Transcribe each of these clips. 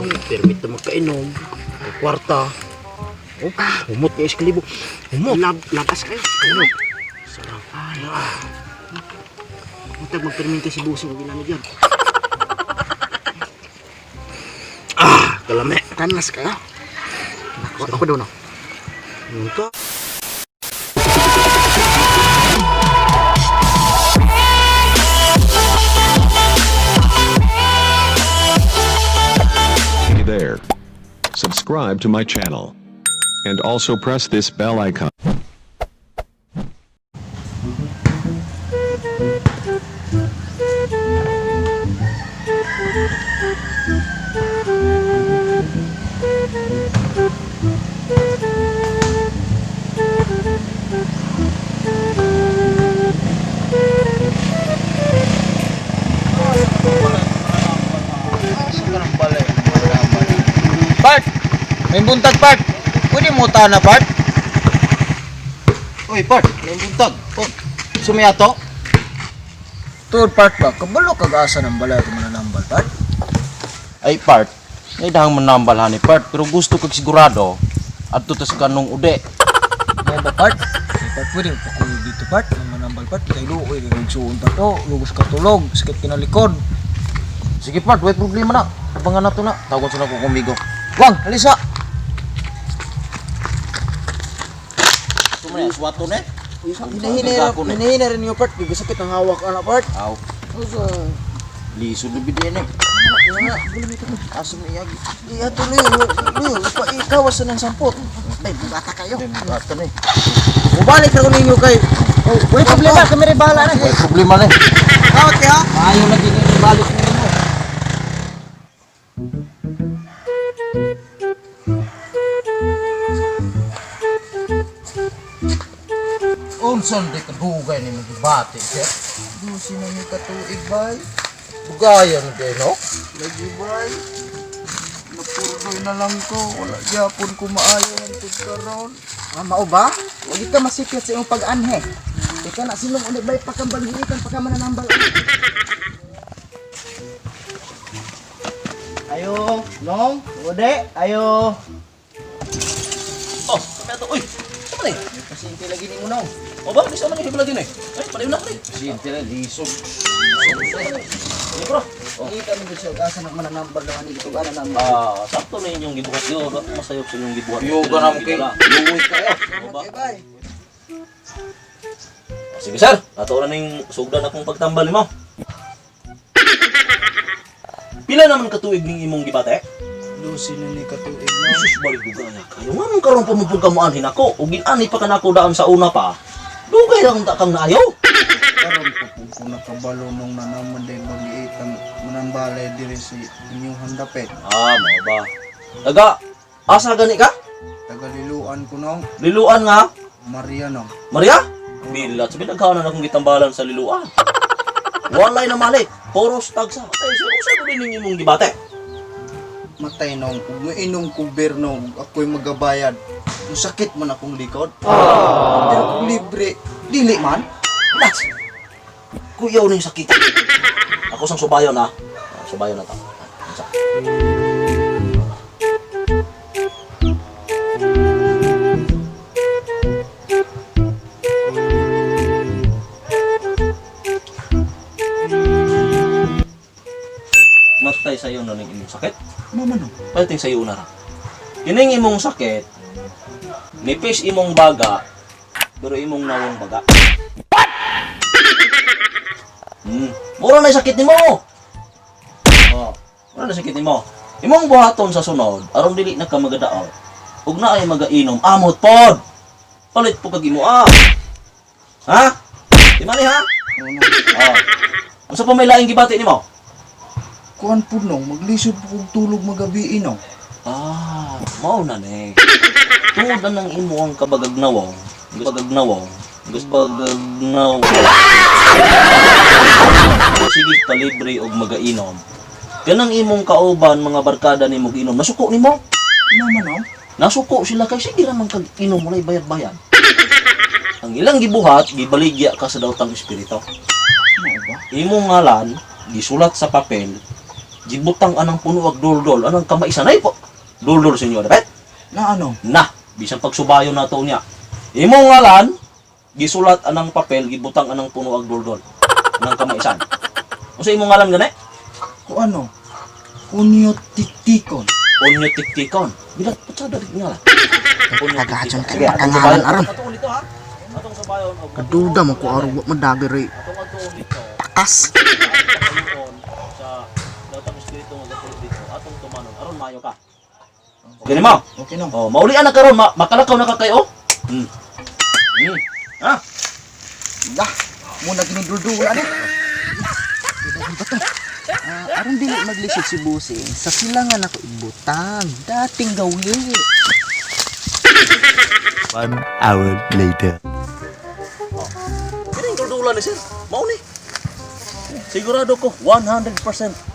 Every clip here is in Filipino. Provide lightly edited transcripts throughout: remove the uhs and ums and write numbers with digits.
yung permit na magkainom, kwarta. Oh, humot niya iskalibo. Humot. Labas kayo. Humot. Sarap. Ay, Matag magperminti si Busing ang ginamit yan. Kalame. Kanas kaya? Ako daw na. Ito. Hey there. Subscribe to my channel. And also press this bell icon. Bart! May buntag, Bart! Pwede mo na, Bart? Uy, Bart, may buntag. Oh, sumiyato. Tuod, Bart ba? Kabalo kag-asa ng balay ito mananambal, Bart? Ay, Bart, may dahang manambal ni Bart, pero gusto kag sigurado at tutas ka nung ude. Ano ba, Bart? Ay, Bart, pwede pa ko dito, Bart? Ang manambal, Bart? Kay luoy, kay nagsuon ta to. Lugos ka tulog, sakit kinalikod. Sige, Bart, may problema na. Abangan na to na. Tawag sa na ko kumigo. Wang, halisa! Sumaya, suwato na. Hinahina rin yung Bart. Bigasakit ang hawak, anak, Bart. Aw, lisod na bidyan eh. Asam niya. Iya tuloy. Ikawas ng sampot. Ay, bata kayo. Bata na eh. Mubalik na ko ninyo kay. Oh, may problema. Kami rin bahala na. May problema na eh. Okay ha? Ayaw na din yung balik mo. Unsan di kadugay ni magibati siya? Dusi na niyo katuig, bay. Bugayan kayo, no? Lagi, bay. Napurdoy na lang ko. Wala gyapon ko maayo ang tugkaron. Mao ba? Huwag ka masipit sa iyong pag-anhe. Ika na sinong ulit bay pakambalihitan pa ka mananambal. Ayo, Nong, Ode, ayo. Oh, kaya to. Uy, sama na eh. Pasinti lagi ni mo, Nong. O ba, bisa man yung hibla din eh. Ay, palayo na ka eh. Siyempre na, lisod. Sige bro. Kita mo siya asa nang mananambal naman ni ito ana nang. Sakto na inyong gibuhat yun. Masayop sa inyong gibuhat. Yoga na mo kay. Luwi kayo. O ba? Okay, bye. Sige sir, nato na yung sugdan akong pagtambal mo. Pila naman katuig ning imong gibate? Lucy na ni katuig na. Jesus, balik dugaya kayo. Nga karon pa mong kamuanhin ako. O ginani pa ka na ako daan sa una pa. Dugay lang ta kang naayaw. Karon ko nakabalo nung nanaman din magiitang manambalay diri si inyong handapet. Mo ba? Taga, asa gani ka? Tagaliluan ko nung Liluan nga. Maria nung. Maria? Bilat, sabi nagkawanan akong gitambalan sa liluan. Walay na mali. Poros tagsa. Ay, usa ko din imong gibate. Matay nung kung mainom ko beer nung ako'y magabayad. Masakit man akong likod. Pero kung libre, dili man. Relax. Kuyaw na yung sakit. Ako sang subayon ha. Subayon na to. Matay sa'yo na ng imong sakit. Mama nung. Palitin sa'yo na ra. Kining imong sakit, nipis imong baga, pero imong nawong baga. What? Mura na yung sakit nimo. Oh, mura na sakit nimo. Imong buhaton sa sunod, aron dili na ka magadaot. Ug na ay magainom, amot pod. Palit po kag imo ah. Ha? Di mali ha? Oh. Unsa pa may laing gibati nimo? Kuan po nung, maglisod po kong tulog magabi nung. Mao na ni. Tungod na ng imo ang kabagagnawong. Gusto sige palibre og magainom. Kanang imong kauban mga barkada nimo giinom, nasuko nimo? Mama nung. Nasuko sila kay sige ra man kag inom walay bayad-bayad. Ang ilang gibuhat, gibaligya ka sa dawtang espiritu. Ano ba? Imong ngalan gisulat sa papel, gibutang anang puno ag duldol, anang kamay sanay po. Duldol senyor, dapat? Na ano? Na, bisan pagsubayon na to niya. Imo ngalan, gisulat anang papel, gibutang anang puno ag duldol. Anang kamay san. Unsa imo ngalan gani? Kung ano? Unyo tiktikon. Onyo tiktikon. Bila patsada dik ngalan. Kagacon kay makangalan aron. Atong dito ha. Atong subayon og Kaduda mo ko aron wa madagir eh. atong atuon dito. Takas. Pagkayon sa datang espiritu nga gapulit dito. Atong tumanon aron maayo ka. Okay mo? Okay no. Oh, maulian na karon, makalakaw na ka kayo. Ah, Lah, muna giniduldulan eh. Aron dili maglisod si Busing sa silangan ako ibutang dating gawi. 1 hour later. kining duldula ni sir. Mao ni. Sigurado ko 100%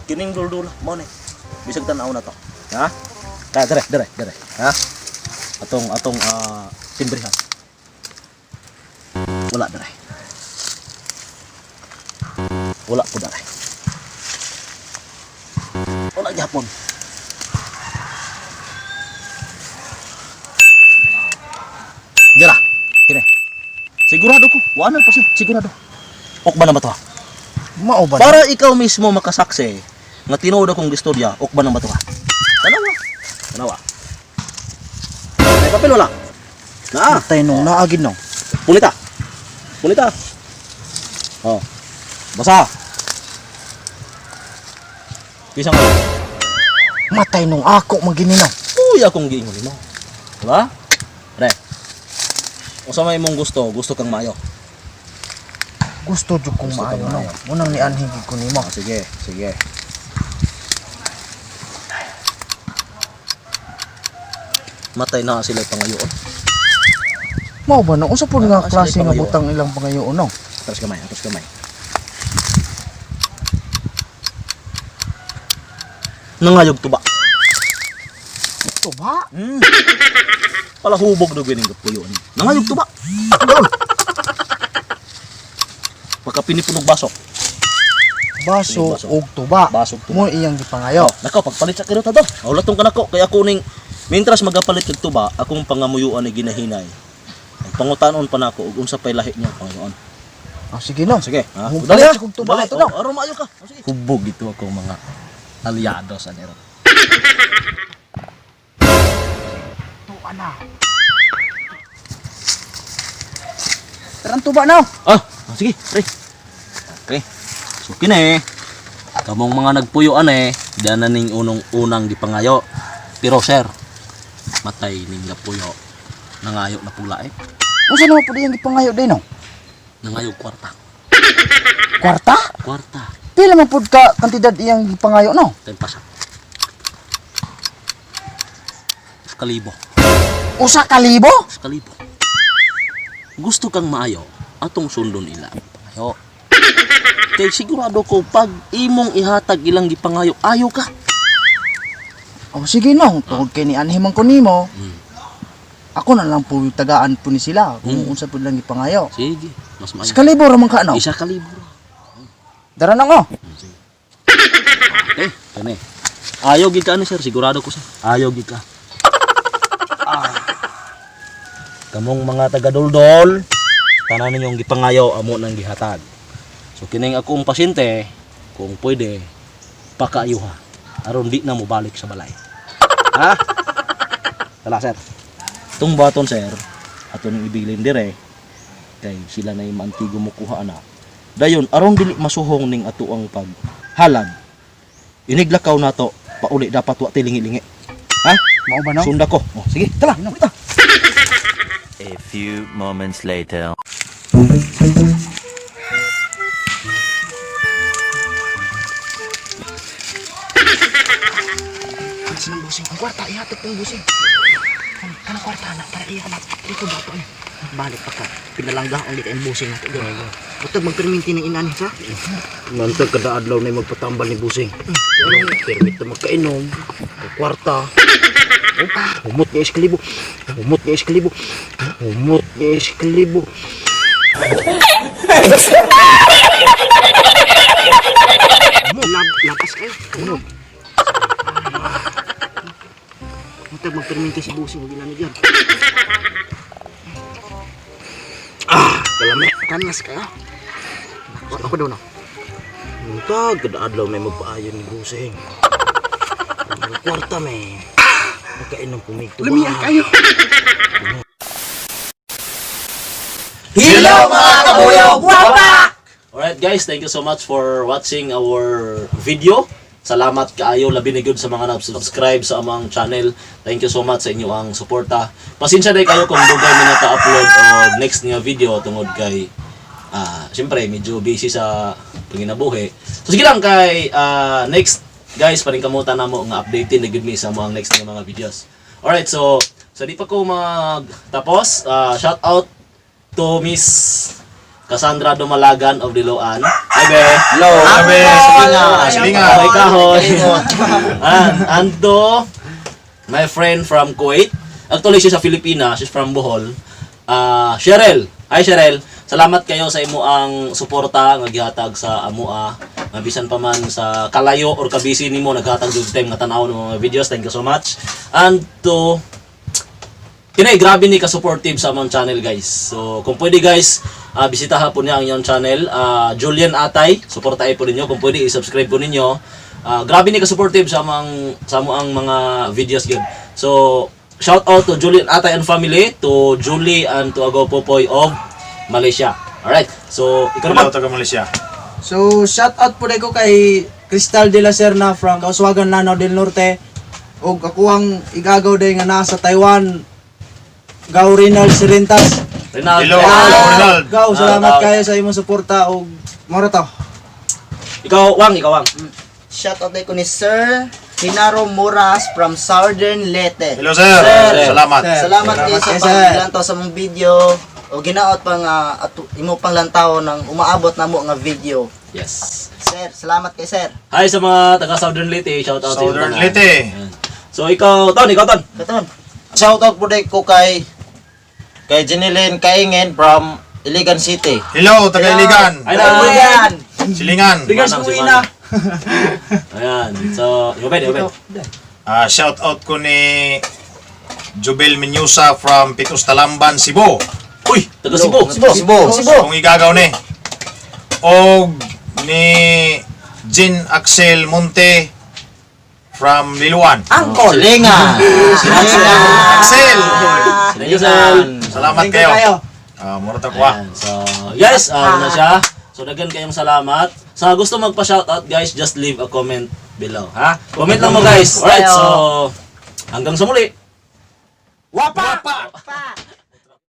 kining duldula mao ni. Bisag tan-aw na to. Ha? Kaya dire. Ha? Atong timbrihan. Wala dire. Wala ko dire. Wala gyapon. Dira. Kini. Sigurado ko 100% sigurado. Okba na ba to? Mao ba? Para ikaw mismo makasaksi nga tinuod akong istorya, okba na ba to? Tanawa. May papel wala. Na. Tay nung naagid no. Pulita. Oh. Basa. Kisang ano? Matay nung ako magininaw. Uy, akong giingon mo. Diba? Re. Kung sa may mong gusto kang mayo. Gusto jud kong Gusto maayo kang no. maayo. Munang nianhigid ko nimo. Sige. Matay na sila pangayoon. Mao ba no? Unsa pud nga Ah, klase sige, nga pangayo. butang ilang pangayoon no? Atas kamay. Nangayog tuba. Ito ba? Pala hubog na gining kapuyo ni. Nangayog tuba. Doon. Baka pinipunog baso. Baso Baso. og tuba. Baso og tuba. Mo iyang gipangayo. Nako, pagpalit sa kirot to. Aulatong ka nako kay ako ning mintras magapalit kag tuba, akong pangamuyuan ni ginahinay. Pangutanon pa nako ug unsa pay lahi niya pangayoon. Sige no. Sige, ha. Hubog Dali, sa kong tuba ito, no? Aron maayo ka. Sige. Hubog ito akong mga aliado sa nero. Tuwa na. Tarang tuba na. Sige, pre. Okay. So kini kamong mga nagpuyuan dana ning unang gipangayo. Pero sir, matay ning gapuyo. Nangayo na pula Unsa naman pud iyang gipangayo din no? Nangayo kwarta. Kwarta? Kwarta. Pila man pud ka kantidad iyang gipangayo no? Ten pasak. Sekalibo. Usa ka libo? Sekalibo. Gusto kang maayo, atong sundon ila. Pangayo. Kay sigurado ko pag imong ihatag ilang gipangayo, ayo ka. Oh sige no, tungod kay ni anhi man ko nimo. Ako na lang po tagaan po ni sila kung unsa pud lang gipangayo. Sige, mas maayo. Sa kalibo ra man ka no? Isa kalibo. Dara na ngo. Okay, kani. Ayaw gid ka ni sir, sigurado ko sir. Ayaw gid ka. Kamong mga taga-duldol, tanan ninyong gipangayo amo nang gihatag. So kining akong pasyente, kung pwede, pakaayuha. Aron di na mo balik sa balay. Ha? Tala sir. Tung baton sir, aton ibilin dire kay sila na yung mantigo mo kuha na. Dayon aron dili masuhong ning ato ang paghalad. Iniglakaw nato, pauli dapat wa tilingi-lingi. Ha? Mao ba no? Sunda ko. Oh, sige, tala. Kita. A few moments later. Sinang busing ang kwarta ihatag ko yung busing. Kana kwarta na para iya na liko dato ni. Balik pa ka. Pinalangga ang lit ang busing nato diri. Utag magperminti ng inani sa. Mantag kada adlaw na magpatambal ni busing. Permit na magkainom. Kwarta. Humot niya iskalibo. Lapas kayo. Matag magperminti si Busing mo ginamit yan. Kalami. Kanas kaya. Ako daw na. Muntag, kada adlaw may magpaayon ni Busing. Ang kwarta may. Nagkain ng pumigto. Lumiyan kayo. Hello mga kabuyog! Alright guys, thank you so much for watching our video. Salamat kaayo labi ni good sa mga nag-subscribe sa amang channel. Thank you so much sa inyo ang suporta. Pasensya day kayo kung dugay mi naka-upload og next nga video tungod kay syempre medyo busy sa panginabuhi. So sige lang kay next guys paningkamutan namo nga updatein na good mi sa mga next nga mga videos. Alright, so di pa ko magtapos, shout out to Miss Cassandra Dumalagan of Diloan. Hi, be. Hello. Sabi, silingan. Kahoy, kahoy. And to my friend from Kuwait. Actually, she's sa Filipina. She's from Bohol. Cheryl. Hi, Cheryl. Salamat kayo sa imo ang suporta nga gihatag sa amua. Mabisan pa man sa kalayo or kabisi nimo naghatag jud time nga tan-aw ng mga videos. Thank you so much. And to kinay grabe ni ka-supportive sa among channel guys. So kung pwede guys, bisitahan po niya ang iyong channel, Julian Atay. Suportahin po ninyo kung pwede i-subscribe po ninyo. Grabe ni ka-supportive sa among mga videos gyud. So shout out to Julian Atay and family, to Julie and to Ago Popoy of Malaysia. Alright. So ikaw Hello, naman. taga Malaysia. So, shout out po ko kay Cristal de la Serna from Kauswagan, Lanao del Norte. O ako ang igagaw day nga nasa Taiwan. Gaw Rinald Sirentas. Rinaldo. Hello, Ronald. Gaw, salamat kayo sa imong suporta. O, mora to. Ikaw Wang. Shout out ko ni Sir Hinaro Moras from Southern Leyte. Hello, sir. Salamat. Salamat kayo sa Salamat kayo, sir. paglantaw sa mong video o ginaot pa nga imo pang lantaw ng umaabot na mo nga video. Yes. Sir, salamat kay sir. Hi sa mga taga Southern Leyte. Shout out sa inyo. Southern tanan. Leyte. Ayan. So ikaw Ton. Katon. Shoutout po din ko kay Jeneline Kaingen from Iligan City. Hello, taga Iligan. Ay Ano na. yan? Silingan. Tingnan Manang, si si Kuina. Ayan. So, Yobed. Shout out ko ni Jubel Menyusa from Pitos Talamban, Cebu. Uy, taga Cebu. Cebu. Kung igagaw ni. O ni Jin Axel Monte from Liluan. Angkol. Silingan. Axel! Thank you, sir. Salamat Thank you kayo. Mura ta ko. Ayan. So, guys, na siya. So, dagan kayong salamat. Sa gusto magpa-shoutout, guys, just leave a comment below. Ha? Comment lang mo, guys. Alright, so, hanggang sa muli. Wapa!